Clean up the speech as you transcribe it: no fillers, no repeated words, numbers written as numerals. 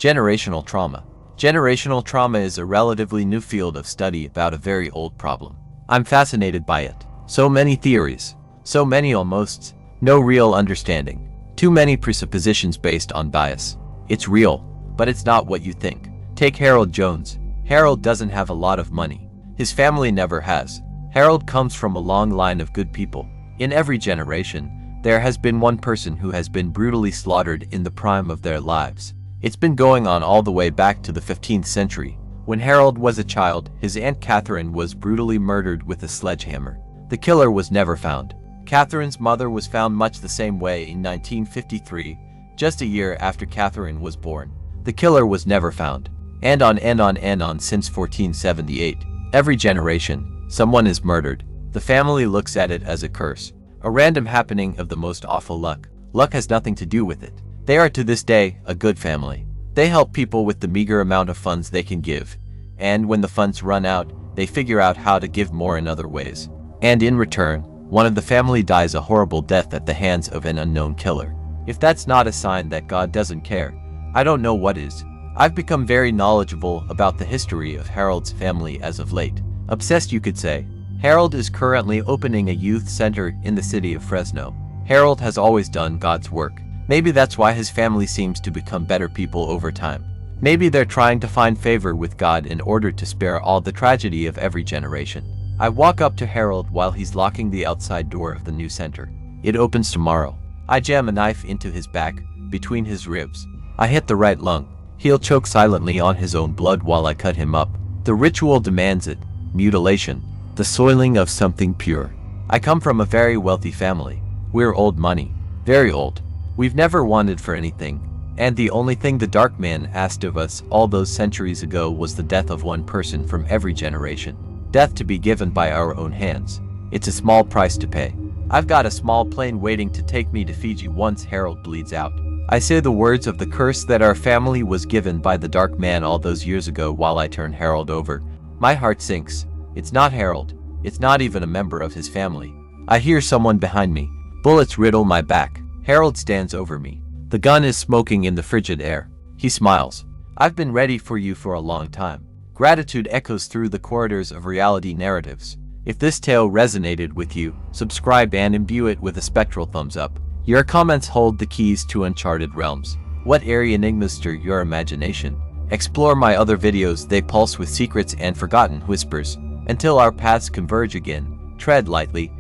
Generational trauma. Generational trauma is a relatively new field of study about a very old problem. I'm fascinated by it. So many theories. So many almosts. No real understanding. Too many presuppositions based on bias. It's real, but it's not what you think. Take Harold Jones. Harold doesn't have a lot of money. His family never has. Harold comes from a long line of good people. In every generation, there has been one person who has been brutally slaughtered in the prime of their lives. It's been going on all the way back to the 15th century. When Harold was a child, his Aunt Catherine was brutally murdered with a sledgehammer. The killer was never found. Catherine's mother was found much the same way in 1953, just a year after Catherine was born. The killer was never found. And on since 1478. Every generation, someone is murdered. The family looks at it as a curse. A random happening of the most awful luck. Luck has nothing to do with it. They are to this day a good family. They help people with the meager amount of funds they can give. And when the funds run out, they figure out how to give more in other ways. And in return, one of the family dies a horrible death at the hands of an unknown killer. If that's not a sign that God doesn't care, I don't know what is. I've become very knowledgeable about the history of Harold's family as of late. Obsessed, you could say. Harold is currently opening a youth center in the city of Fresno. Harold has always done God's work. Maybe that's why his family seems to become better people over time. Maybe they're trying to find favor with God in order to spare all the tragedy of every generation. I walk up to Harold while he's locking the outside door of the new center. It opens tomorrow. I jam a knife into his back, between his ribs. I hit the right lung. He'll choke silently on his own blood while I cut him up. The ritual demands it. Mutilation. The soiling of something pure. I come from a very wealthy family. We're old money. Very old. We've never wanted for anything. And the only thing the Dark Man asked of us all those centuries ago was the death of one person from every generation. Death to be given by our own hands. It's a small price to pay. I've got a small plane waiting to take me to Fiji once Harold bleeds out. I say the words of the curse that our family was given by the Dark Man all those years ago while I turn Harold over. My heart sinks. It's not Harold. It's not even a member of his family. I hear someone behind me. Bullets riddle my back. Harold stands over me. The gun is smoking in the frigid air. He smiles. I've been ready for you for a long time. Gratitude echoes through the corridors of reality narratives. If this tale resonated with you, subscribe and imbue it with a spectral thumbs up. Your comments hold the keys to uncharted realms. What airy enigmas stir your imagination? Explore my other videos, they pulse with secrets and forgotten whispers. Until our paths converge again, tread lightly,